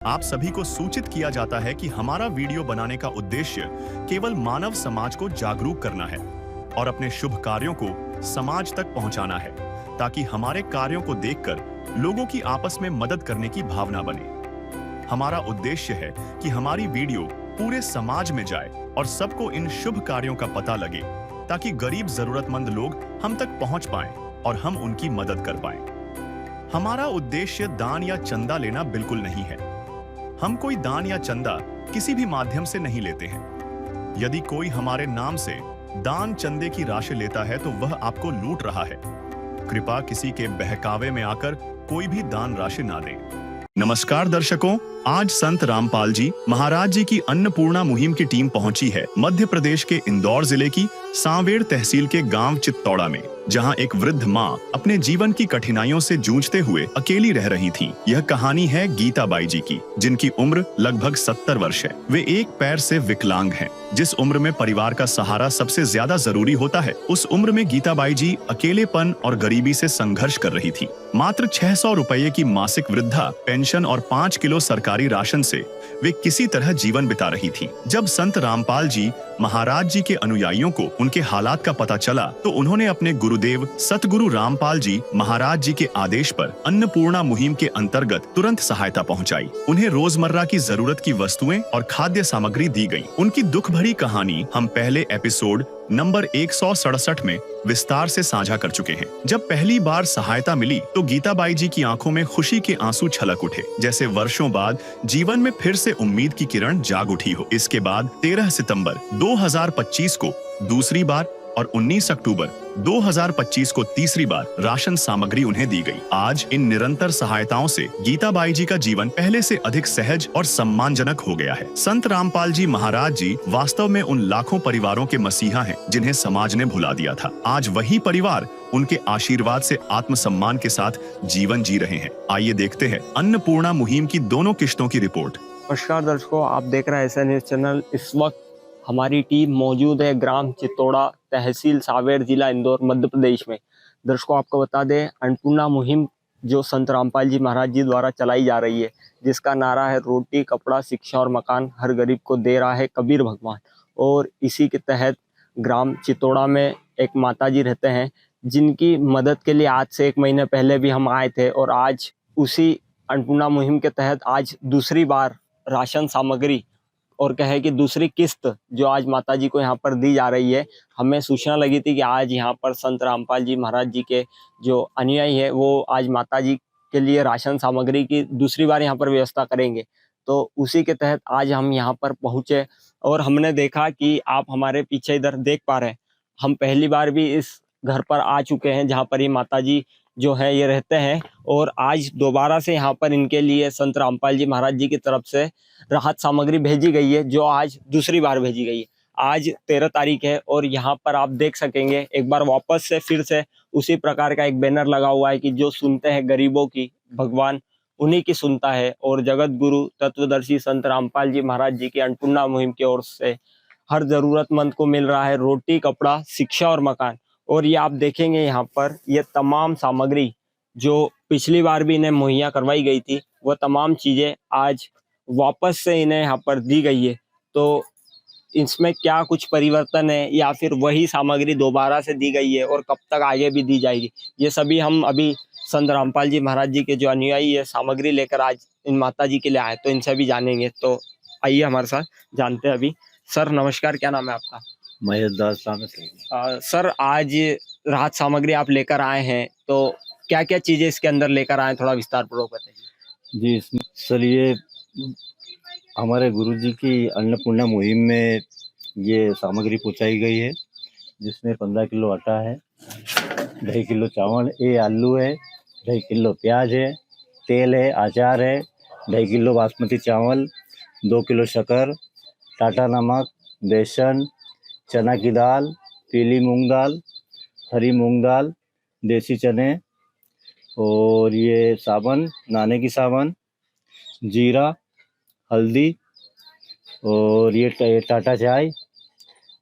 आप सभी को सूचित किया जाता है कि हमारा वीडियो बनाने का उद्देश्य केवल मानव समाज को जागरूक करना है और अपने शुभ कार्यों को समाज तक पहुंचाना है, ताकि हमारे कार्यों को देखकर लोगों की आपस में मदद करने की भावना बने। हमारा उद्देश्य है कि हमारी वीडियो पूरे समाज में जाए और सबको इन शुभ कार्यों का पता लगे, ताकि गरीब जरूरतमंद लोग हम तक पहुंच पाएं और हम उनकी मदद कर पाएं। हमारा उद्देश्य दान या चंदा लेना बिल्कुल नहीं है। हम कोई दान या चंदा किसी भी माध्यम से नहीं लेते हैं। यदि कोई हमारे नाम से दान चंदे की राशि लेता है तो वह आपको लूट रहा है। कृपया किसी के बहकावे में आकर कोई भी दान राशि ना दें। नमस्कार दर्शकों, आज संत रामपाल जी महाराज जी की अन्नपूर्णा मुहिम की टीम पहुंची है मध्य प्रदेश के इंदौर जिले की सांवेर तहसील के गांव चित्तौड़ा में, जहां एक वृद्ध मां अपने जीवन की कठिनाइयों से जूझते हुए अकेली रह रही थीं। यह कहानी है गीताबाई जी की, जिनकी उम्र लगभग 70 वर्ष है। वे एक पैर से विकलांग हैं। जिस उम्र में परिवार का सहारा सबसे ज्यादा जरूरी होता है, उस उम्र में गीताबाई जी अकेलेपन और गरीबी से संघर्ष कर रही थी। मात्र 600 रुपये की मासिक वृद्धा पेंशन और 5 किलो सरकारी राशन से वे किसी तरह जीवन बिता रही थी। जब संत रामपाल जी महाराज जी के अनुयायियों को उनके हालात का पता चला, तो उन्होंने अपने गुरुदेव सतगुरु रामपाल जी महाराज जी के आदेश पर अन्नपूर्णा मुहिम के अंतर्गत तुरंत सहायता पहुंचाई। उन्हें रोजमर्रा की जरूरत की वस्तुएं और खाद्य सामग्री दी गई। उनकी दुख भरी कहानी हम पहले एपिसोड नंबर 167 में विस्तार से साझा कर चुके हैं। जब पहली बार सहायता मिली तो गीताबाई जी की आंखों में खुशी के आंसू छलक उठे, जैसे वर्षों बाद जीवन में फिर से उम्मीद की किरण जाग उठी हो। इसके बाद 13 सितंबर 2025 को दूसरी बार और 19 अक्टूबर 2025 को तीसरी बार राशन सामग्री उन्हें दी गई। आज इन निरंतर सहायताओं से गीताबाई जी का जीवन पहले से अधिक सहज और सम्मानजनक हो गया है। संत रामपाल जी महाराज जी वास्तव में उन लाखों परिवारों के मसीहा हैं, जिन्हें समाज ने भुला दिया था। आज वही परिवार उनके आशीर्वाद से आत्मसम्मान के साथ जीवन जी रहे हैं। आइए देखते हैं अन्नपूर्णा मुहिम की दोनों किश्तों की रिपोर्ट। नमस्कार दर्शकों, आप देख रहे हैं ऐसा न्यूज चैनल। इस वक्त हमारी टीम मौजूद है ग्राम चित्तौड़ा, तहसील सांवेर, जिला इंदौर, मध्य प्रदेश में। दर्शकों, आपको बता दें, अन्नपूर्णा मुहिम जो संत रामपाल जी महाराज जी द्वारा चलाई जा रही है, जिसका नारा है रोटी कपड़ा शिक्षा और मकान, हर गरीब को दे रहा है कबीर भगवान। और इसी के तहत ग्राम चित्तौड़ा में एक माता जी रहते हैं, जिनकी मदद के लिए आज से 1 महीने पहले भी हम आए थे। और आज उसी अन्नपूर्णा मुहिम के तहत आज दूसरी बार राशन सामग्री और कहे कि दूसरी किस्त जो आज माता जी को यहाँ पर दी जा रही है। हमें सूचना लगी थी कि आज यहाँ पर संत रामपाल जी महाराज जी के जो अनुयायी है, वो आज माता जी के लिए राशन सामग्री की दूसरी बार यहाँ पर व्यवस्था करेंगे। तो उसी के तहत आज हम यहाँ पर पहुँचे और हमने देखा कि आप हमारे पीछे इधर देख पा रहे हैं, हम पहली बार भी इस घर पर आ चुके हैं जहाँ पर ये माता जी जो है ये रहते हैं। और आज दोबारा से यहाँ पर इनके लिए संत रामपाल जी महाराज जी की तरफ से राहत सामग्री भेजी गई है, जो आज दूसरी बार भेजी गई है। आज 13 तारीख है और यहाँ पर आप देख सकेंगे एक बार वापस से फिर से उसी प्रकार का एक बैनर लगा हुआ है कि जो सुनते हैं गरीबों की, भगवान उन्हीं की सुनता है। और जगत गुरु तत्वदर्शी संत रामपाल जी महाराज जी की अन्नपूर्णा मुहिम की ओर से हर जरूरतमंद को मिल रहा है रोटी कपड़ा शिक्षा और मकान। और ये आप देखेंगे यहाँ पर ये तमाम सामग्री जो पिछली बार भी इन्हें मुहैया करवाई गई थी, वह तमाम चीजें आज वापस से इन्हें यहाँ पर दी गई है। तो इसमें क्या कुछ परिवर्तन है या फिर वही सामग्री दोबारा से दी गई है और कब तक आगे भी दी जाएगी, ये सभी हम अभी संत रामपाल जी महाराज जी के जो अनुयायी है सामग्री लेकर आज इन माता जी के लिए आए, तो इनसे भी जानेंगे। तो आइए हमारे साथ जानते हैं अभी। सर नमस्कार, क्या नाम है आपका? महेश दास। सर, आज राहत सामग्री आप लेकर आए हैं, तो क्या क्या चीजें इसके अंदर लेकर आए, थोड़ा विस्तार पूर्वक बताइए। जी सर, ये हमारे गुरुजी की अन्नपूर्णा मुहिम में ये सामग्री पहुंचाई गई है, जिसमें 15 किलो आटा है, 2.5 किलो चावल, आलू है, 2.5 किलो प्याज है, तेल है, अचार है, 2.5 किलो बासमती चावल, 2 किलो शक्कर, टाटा नमक, बेसन, चना की दाल, पीली मूंग दाल, हरी मूंग दाल, देसी चने, और ये साबुन, नहाने की साबुन, जीरा, हल्दी, और ये टाटा चाय,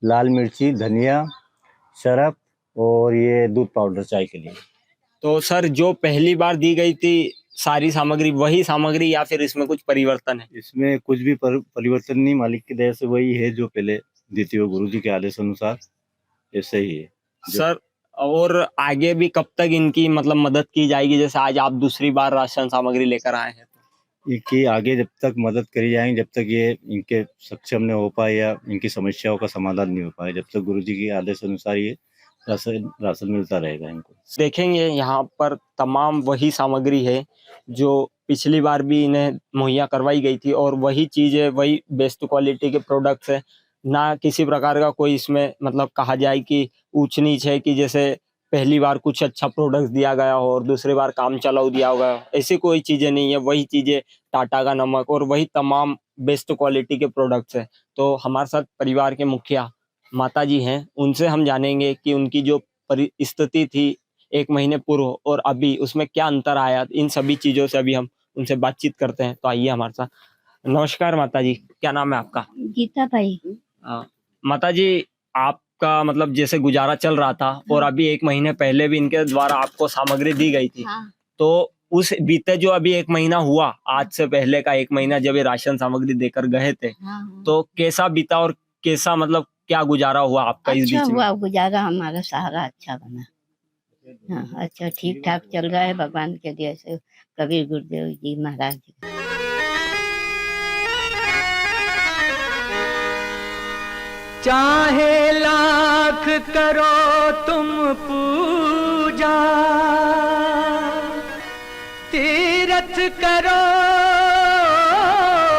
लाल मिर्ची, धनिया, शरफ, और ये दूध पाउडर चाय के लिए। तो सर, जो पहली बार दी गई थी सारी सामग्री वही सामग्री या फिर इसमें कुछ परिवर्तन है? इसमें कुछ भी परिवर्तन नहीं, मालिक की दया से वही है जो पहले दी थी, वो गुरु जी के आदेश अनुसार ऐसे ही है। सर, और आगे भी कब तक इनकी मतलब मदद की जाएगी? जैसे आज आप दूसरी बार राशन सामग्री लेकर आए हैं, इनकी आगे जब तक मदद करी जाएंगी, जब तक ये इनके सक्षम नहीं हो पाए या इनकी समस्याओं का समाधान नहीं हो पाए, जब तक गुरु जी के आदेश अनुसार ये राशन मिलता रहेगा इनको। देखेंगे यहाँ पर तमाम वही सामग्री है जो पिछली बार भी इन्हें मुहैया करवाई गई थी, और वही चीज है, वही बेस्ट क्वालिटी के प्रोडक्ट्स है। ना किसी प्रकार का कोई इसमें मतलब कहा जाए कि ऊंच नीच है, कि जैसे पहली बार कुछ अच्छा प्रोडक्ट दिया गया हो और दूसरी बार काम चलाऊ दिया होगा, ऐसी कोई चीजें नहीं है। वही चीजें, टाटा का नमक और वही तमाम बेस्ट क्वालिटी के प्रोडक्ट्स है। तो हमारे साथ परिवार के मुखिया माता जी हैं, उनसे हम जानेंगे कि उनकी जो परिस्थिति थी 1 महीने पूर्व और अभी, उसमें क्या अंतर आया। इन सभी चीजों से अभी हम उनसे बातचीत करते हैं। तो आइए हमारे साथ। नमस्कार माता जी, क्या नाम है आपका? गीता भाई। माता जी, आपका मतलब जैसे गुजारा चल रहा था और अभी 1 महीने पहले भी इनके द्वारा आपको सामग्री दी गई थी, तो उस बीते जो अभी 1 महीना हुआ, आज से पहले का 1 महीना जब ये राशन सामग्री देकर गए थे, तो कैसा बीता और कैसा मतलब क्या गुजारा हुआ आपका इस अच्छा बीच में? हुआ गुजारा, हमारा सहारा अच्छा बना। हाँ, अच्छा ठीक ठाक चल रहा है भगवान के दया से, कबीर गुरुदेव जी महाराज जी। चाहे लाख करो तुम पूजा, तीरथ करो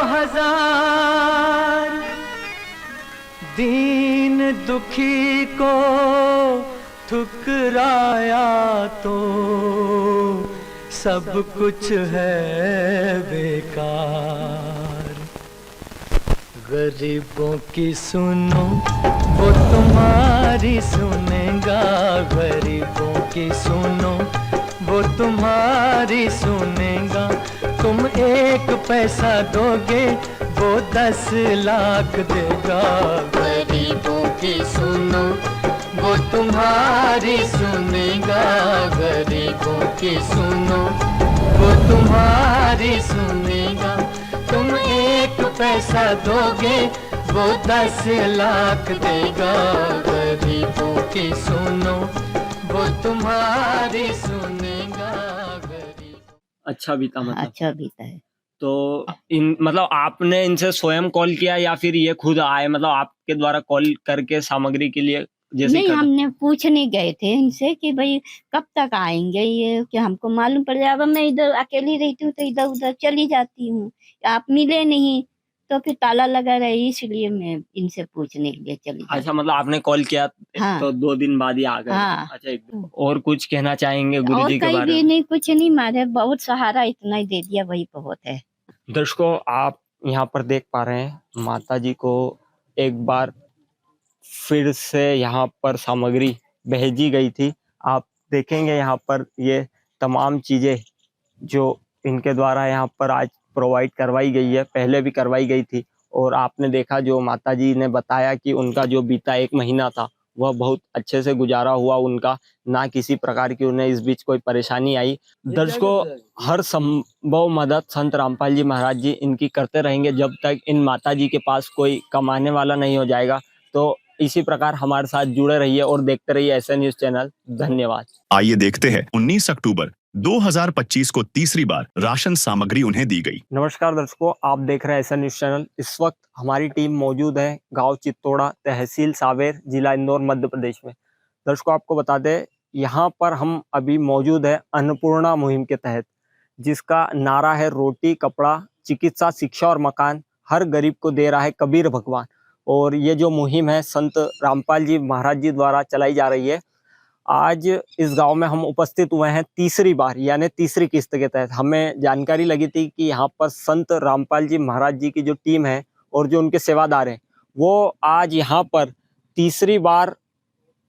हजार, दीन दुखी को ठुकराया तो सब कुछ है बेकार। गरीबों की सुनो वो तुम्हारी सुनेगा, गरीबों की सुनो वो तुम्हारी सुनेगा। तुम 1 पैसा दोगे वो 10 लाख देगा। गरीबों की सुनो वो तुम्हारी सुनेगा, गरीबों की सुनो वो तुम्हारी सुनेगा। तुम 1 पैसा दोगे वो 10 लाख देगा। गरीबों की सुनो वो तुम्हारी सुनेगा। अच्छा बीता मतलब? अच्छा बीता है। तो इन मतलब आपने इनसे स्वयं कॉल किया या फिर ये खुद आए, मतलब आपके द्वारा कॉल करके सामग्री के लिए जैसे नहीं, हमने पूछने गए थे इनसे कि भाई कब तक आएंगे ये, कि हमको मालूम पड़ जाए। अब मैं इधर अकेली रहती हूँ तो इधर उधर चली जाती हूँ, आप मिले नहीं तो फिर ताला लगा रहे, इसलिए मैं इनसे पूछने के लिए चली जाती। अच्छा, मतलब आपने कॉल किया हाँ। तो 2 दिन बाद ही आ गए? हाँ। अच्छा, और कुछ कहना चाहेंगे गुरु और जी के कहीं बारे भी में? नहीं, कुछ नहीं, मारे बहुत सहारा इतना ही दे दिया, वही बहुत है। दर्शकों, आप यहाँ पर देख पा रहे हैं माता जी को एक बार फिर से यहाँ पर सामग्री भेजी गई थी। आप देखेंगे यहाँ पर ये तमाम चीजें जो इनके द्वारा यहाँ पर आज प्रोवाइड करवाई गई है, पहले भी करवाई गई थी। और आपने देखा जो माता जी ने बताया कि उनका जो बीता 1 महीना था वह बहुत अच्छे से गुजारा हुआ उनका, ना किसी प्रकार की उन्हें इस बीच कोई परेशानी आई। दर्शकों, हर संभव मदद संत रामपाल जी महाराज जी इनकी करते रहेंगे जब तक इन माता जी के पास कोई कमाने वाला नहीं हो जाएगा। तो इसी प्रकार हमारे साथ जुड़े रहिए और देखते रहिए एसएन न्यूज चैनल। धन्यवाद। आइए देखते हैं 19 अक्टूबर 2025 को तीसरी बार राशन सामग्री उन्हें दी गई। नमस्कार दर्शकों, आप देख रहे हैं एसएन न्यूज चैनल। इस वक्त हमारी टीम मौजूद है गांव चित्तौड़ा, तहसील सावेर, जिला इंदौर, मध्य प्रदेश में। दर्शकों, आपको बता दें यहाँ पर हम अभी मौजूद है अन्नपूर्णा मुहिम के तहत, जिसका नारा है रोटी, कपड़ा, चिकित्सा, शिक्षा और मकान, हर गरीब को दे रहा है कबीर भगवान। और ये जो मुहिम है संत रामपाल जी महाराज जी द्वारा चलाई जा रही है। आज इस गांव में हम उपस्थित हुए हैं तीसरी बार, यानी तीसरी किस्त के तहत। हमें जानकारी लगी थी कि यहाँ पर संत रामपाल जी महाराज जी की जो टीम है और जो उनके सेवादार हैं, वो आज यहाँ पर तीसरी बार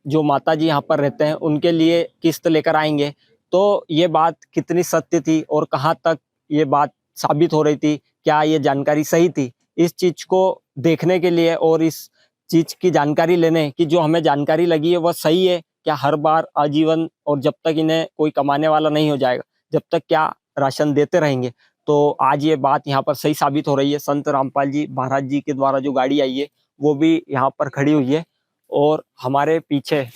जो माता जी यहाँ पर रहते हैं उनके लिए किस्त लेकर आएंगे। तो ये बात कितनी सत्य थी और कहाँ तक ये बात साबित हो रही थी, क्या ये जानकारी सही थी, इस चीज को देखने के लिए और इस चीज की जानकारी लेने की जो हमें जानकारी लगी है वह सही है क्या, हर बार आजीवन और जब तक इन्हें कोई कमाने वाला नहीं हो जाएगा, जब तक क्या राशन देते रहेंगे तो आज ये बात यहाँ पर सही साबित हो रही है। संत रामपाल जी महाराज जी के द्वारा जो गाड़ी आई है वो भी यहाँ पर खड़ी हुई है और हमारे पीछे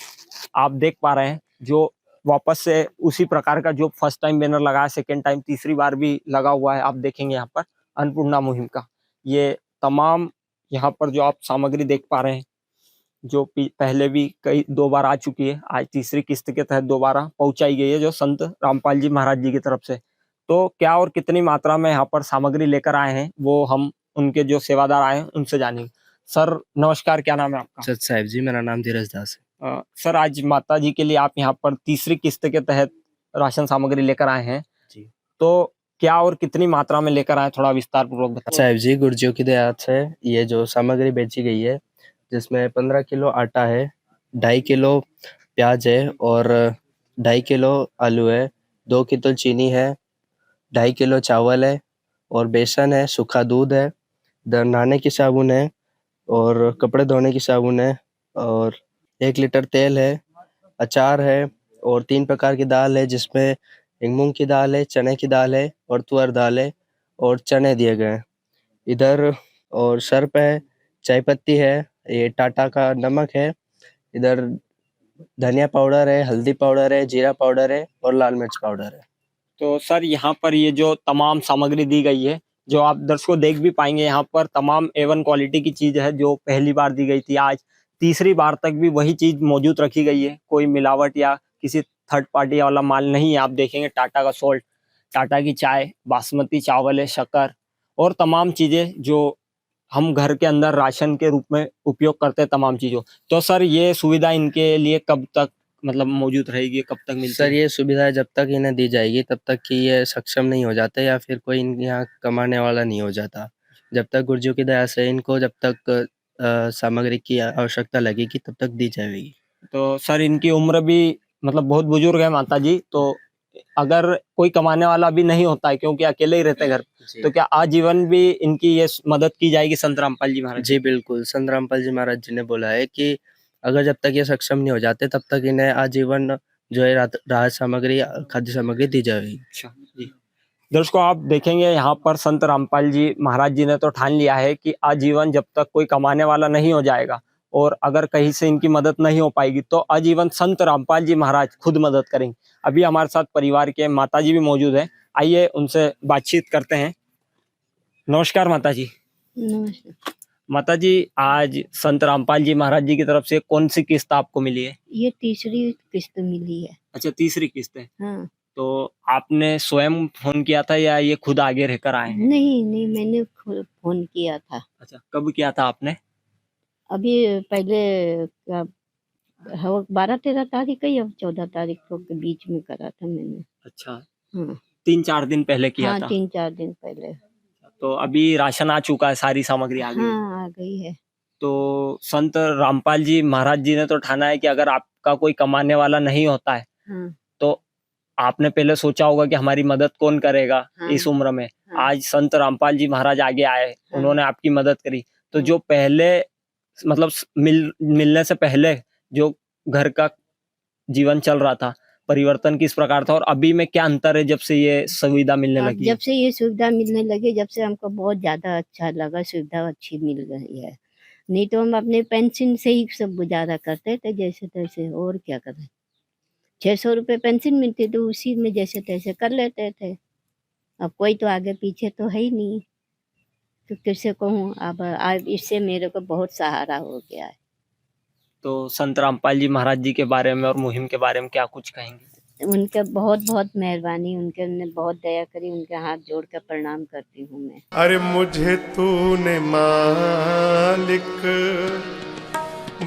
आप देख पा रहे हैं जो वापस से उसी प्रकार का जो फर्स्ट टाइम बैनर लगा, सेकेंड टाइम, तीसरी बार भी लगा हुआ है। आप देखेंगे यहाँ पर अन्नपूर्णा मुहिम का ये तमाम यहाँ पर जो आप सामग्री देख पा रहे हैं जो पहले भी कई 2 बार आ चुकी है, आज तीसरी किस्त के तहत दोबारा पहुंचाई गई है जो संत रामपाल जी महाराज जी की तरफ से। तो क्या और कितनी मात्रा में यहाँ पर सामग्री लेकर आए हैं वो हम उनके जो सेवादार आए हैं उनसे जानेंगे। सर नमस्कार, क्या नाम है आपका? सत साहिब जी, मेरा नाम धीरज दास है। सर आज माता जी के लिए आप यहाँ पर तीसरी किस्त के तहत राशन सामग्री लेकर आए हैं जी। तो क्या और कितनी मात्रा में लेकर आए, थोड़ा विस्तार पूर्वक बताइए। साहिब जी, गुरुजियों की दया से ये जो सामग्री बेची गई है जिसमें 15 किलो आटा है, 2.5 किलो प्याज है और 2.5 किलो आलू है, 2 किलो चीनी है, 2.5 किलो चावल है और बेसन है, सूखा दूध है, नहाने की साबुन है और कपड़े धोने की साबुन है और 1 लीटर तेल है, अचार है और 3 प्रकार की दाल है जिसमें एक मूंग की दाल है, चने की दाल है और तुअर दाल है और चने दिए गए हैं इधर। और सर्फ है, चाय पत्ती है, ये टाटा का नमक है, इधर धनिया पाउडर है, हल्दी पाउडर है, जीरा पाउडर है और लाल मिर्च पाउडर है। तो सर यहाँ पर ये जो तमाम सामग्री दी गई है जो आप दर्शकों देख भी पाएंगे यहाँ पर तमाम A1 क्वालिटी की चीज है जो पहली बार दी गई थी, आज तीसरी बार तक भी वही चीज मौजूद रखी गई है, कोई मिलावट या किसी थर्ड पार्टी वाला माल नहीं है। आप देखेंगे टाटा का सॉल्ट, टाटा की चाय, बासमती चावल है, शक्कर और तमाम चीजें जो हम घर के अंदर राशन के रूप में उपयोग करते हैं तमाम चीजों। तो सर ये सुविधा इनके लिए कब तक मतलब मौजूद रहेगी, कब तक मिलती सर है? ये सुविधा जब तक इन्हें दी जाएगी तब तक कि ये सक्षम नहीं हो जाते या फिर कोई यहाँ कमाने वाला नहीं हो जाता। जब तक गुरुजियों की दया से इनको जब तक सामग्री की आवश्यकता लगेगी तब तक दी जाएगी। तो सर इनकी उम्र भी मतलब बहुत बुजुर्ग है माता जी, तो अगर कोई कमाने वाला भी नहीं होता है क्योंकि अकेले ही रहते घर, तो क्या आजीवन भी इनकी ये मदद की जाएगी संत रामपाल जी महाराज? जी बिल्कुल, संत रामपाल जी महाराज जी ने बोला है कि अगर जब तक ये सक्षम नहीं हो जाते तब तक इन्हें आजीवन जो है राहत सामग्री, खाद्य सामग्री दी जाएगी। अच्छा जी। दर्शकों आप देखेंगे यहाँ पर संत रामपाल जी महाराज जी ने तो ठान लिया है कि आजीवन जब तक कोई कमाने वाला नहीं हो जाएगा और अगर कहीं से इनकी मदद नहीं हो पाएगी तो आजीवन संत रामपाल जी महाराज खुद मदद करेंगे। अभी हमारे साथ परिवार के माता जी भी मौजूद हैं, आइए उनसे बातचीत करते हैं। नमस्कार माता जी। नमस्ते। माता जी आज संत रामपाल जी महाराज जी की तरफ से कौन सी किस्त आपको मिली है? ये तीसरी किस्त मिली है। अच्छा तीसरी किस्त है। हाँ। तो आपने स्वयं फोन किया था या ये खुद आगे रहकर आए हैं? नहीं मैंने खुद फोन किया था। अच्छा कब किया था आपने? अभी पहले 12-13 तारीख या 14 तारीख को के बीच में करा था मैंने। अच्छा हाँ 3-4 दिन पहले किया हाँ था। 3-4 दिन पहले। तो अभी राशन आ चुका है, सारी सामग्री आ गई? हाँ आ गई है। तो संत रामपाल जी महाराज जी ने तो ठाना है कि अगर आपका कोई कमाने वाला नहीं होता है हाँ तो आपने पहले सोचा होगा कि हमारी मदद कौन करेगा हाँ, इस उम्र में। हाँ, आज संत रामपाल जी महाराज आगे आए, हाँ, उन्होंने आपकी मदद करी। तो हाँ, जो पहले मतलब मिलने से पहले जो घर का जीवन चल रहा था, परिवर्तन किस प्रकार था और अभी में क्या अंतर है जब से ये सुविधा मिलने अब लगी है? जब से ये सुविधा मिलने लगी, जब से हमको बहुत ज्यादा अच्छा लगा, सुविधा अच्छी मिल रही है। नहीं तो हम अपने पेंशन से ही सब गुजारा करते थे जैसे तैसे, और क्या करें। 600 रुपये पेंशन मिलती तो उसी में जैसे तैसे कर लेते थे। अब कोई तो आगे पीछे तो है ही नहीं, तो किससे कहूँ। अब इससे मेरे को बहुत सहारा हो गया है। तो संत रामपाल जी महाराज जी के बारे में और मुहिम के बारे में क्या कुछ कहेंगे? उनके बहुत बहुत मेहरबानी, उनके बहुत दया करी, उनके हाथ जोड़ कर प्रणाम करती हूँ मैं। अरे मुझे तूने मालिक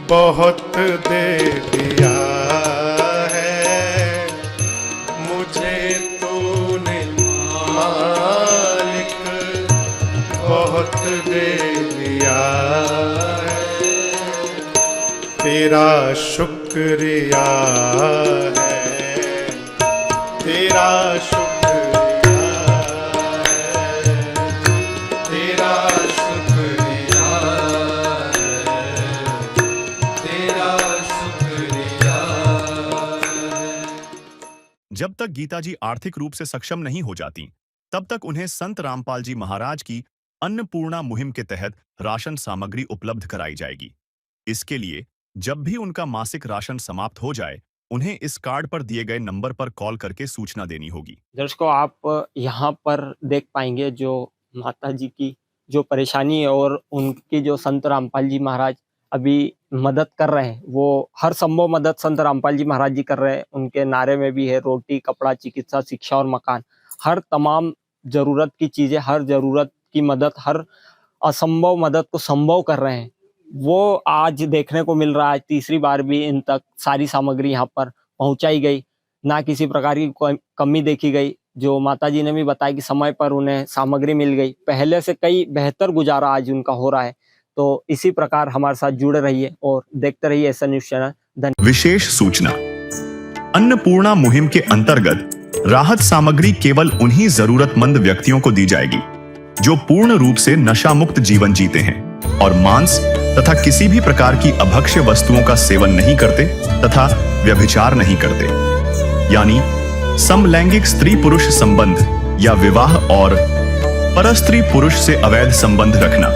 बहुत दे दिया है, मुझे तूने मालिक बहुत दे दिया है, तेरा शुक्रिया है, तेरा शुक्रिया है, तेरा शुक्रिया है, तेरा शुक्रिया है। जब तक गीता जी आर्थिक रूप से सक्षम नहीं हो जाती, तब तक उन्हें संत रामपाल जी महाराज की अन्नपूर्णा मुहिम के तहत राशन सामग्री उपलब्ध कराई जाएगी। इसके लिए जब भी उनका मासिक राशन समाप्त हो जाए, उन्हें इस कार्ड पर दिए गए नंबर पर कॉल करके सूचना देनी होगी। दर्शकों, आप यहाँ पर देख पाएंगे जो माता जी की जो परेशानी है और उनकी जो संत रामपाल जी महाराज अभी मदद कर रहे हैं, वो हर संभव मदद संत रामपाल जी महाराज जी कर रहे हैं। उनके नारे में भी है रोटी, कपड़ा, चिकित्सा, शिक्षा और मकान। हर तमाम जरूरत की चीजें, हर जरूरत की मदद, हर असंभव मदद को संभव कर रहे हैं। वो आज देखने को मिल रहा है। तीसरी बार भी इन तक सारी सामग्री यहाँ पर पहुंचाई गई, ना किसी प्रकार की कमी देखी गई। जो माता जी ने भी बताया कि समय पर उन्हें सामग्री मिल गई। पहले से कई बेहतर गुजारा आज उनका हो रहा है। तो इसी प्रकार हमारे साथ जुड़े रहिए और देखते रहिए एसएन न्यूज़ चैनल। धन्यवाद। विशेष सूचना, अन्नपूर्णा मुहिम के अंतर्गत राहत सामग्री केवल उन्हीं जरूरतमंद व्यक्तियों को दी जाएगी जो पूर्ण रूप से नशा मुक्त जीवन जीते हैं और मांस तथा किसी भी प्रकार की अभक्ष्य वस्तुओं का सेवन नहीं करते तथा व्यभिचार नहीं करते, यानी समलैंगिक स्त्री पुरुष संबंध या विवाह और परस्त्री पुरुष से अवैध संबंध रखना।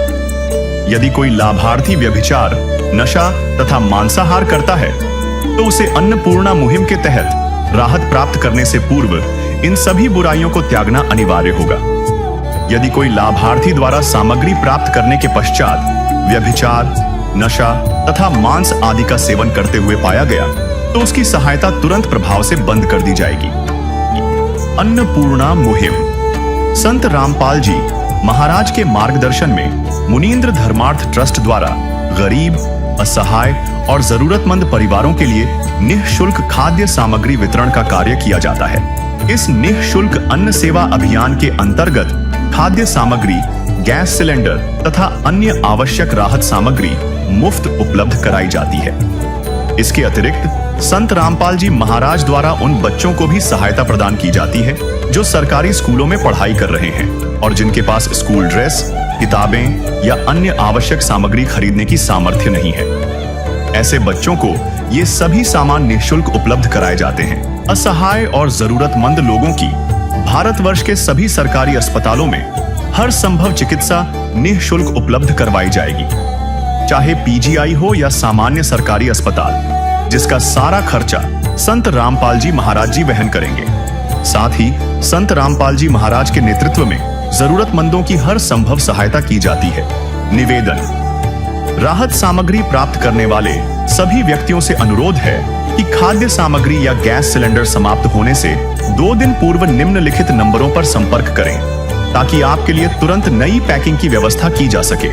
यदि कोई लाभार्थी व्यभिचार, नशा तथा मांसाहार करता है तो उसे अन्नपूर्णा मुहिम के तहत राहत प्राप्त करने से पूर्व इन सभी बुराइयों को त्यागना अनिवार्य होगा। यदि कोई लाभार्थी द्वारा सामग्री प्राप्त करने के पश्चात व्यभिचार, नशा तथा मांस आदि का सेवन करते हुए पाया गया तो उसकी सहायता तुरंत प्रभाव से बंद कर दी जाएगी। अन्नपूर्णा मुहिम संत रामपाल जी महाराज के मार्गदर्शन में मुनींद्र धर्मार्थ ट्रस्ट द्वारा गरीब, असहाय और जरूरतमंद परिवारों के लिए निःशुल्क खाद्य सामग्री वितरण का कार्य किया जाता है। इस निःशुल्क अन्न सेवा अभियान के अंतर्गत खाद्य सामग्री, गैस सिलेंडर तथा अन्य आवश्यक राहत सामग्री मुफ्त उपलब्ध कराई जाती है। इसके अतिरिक्त संत रामपाल जी महाराज द्वारा उन बच्चों को भी सहायता प्रदान की जाती है जो सरकारी स्कूलों में पढ़ाई कर रहे हैं और जिनके पास स्कूल ड्रेस, किताबें या अन्य आवश्यक सामग्री खरीदने की सामर्थ्य नहीं है। ऐसे बच्चों को ये सभी सामान निःशुल्क उपलब्ध कराए जाते हैं। असहाय और जरूरतमंद लोगों की भारतवर्ष के सभी सरकारी अस्पतालों में हर संभव चिकित्सा निःशुल्क उपलब्ध करवाई जाएगी, चाहे पीजीआई हो या सामान्य सरकारी अस्पताल, जिसका सारा खर्चा संत रामपाल जी महाराज जी वहन करेंगे। साथ ही संत रामपाल जी महाराज के नेतृत्व में जरूरतमंदों की हर संभव सहायता की जाती है। निवेदन, राहत सामग्री प्राप्त करने वाले सभी व्यक्तियों से अनुरोध है कि खाद्य सामग्री या गैस सिलेंडर समाप्त होने से 2 दिन पूर्व निम्नलिखित नंबरों पर संपर्क करें ताकि आपके लिए तुरंत नई पैकिंग की व्यवस्था की जा सके।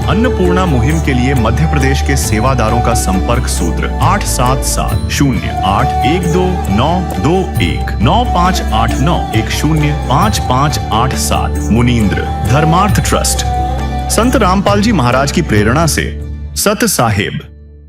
अन्नपूर्णा मुहिम के लिए मध्य प्रदेश के सेवादारों का संपर्क सूत्र 877-0812-95891058871055587। मुनींद्र धर्मार्थ ट्रस्ट, संत रामपाल जी महाराज की प्रेरणा से सत साहेब।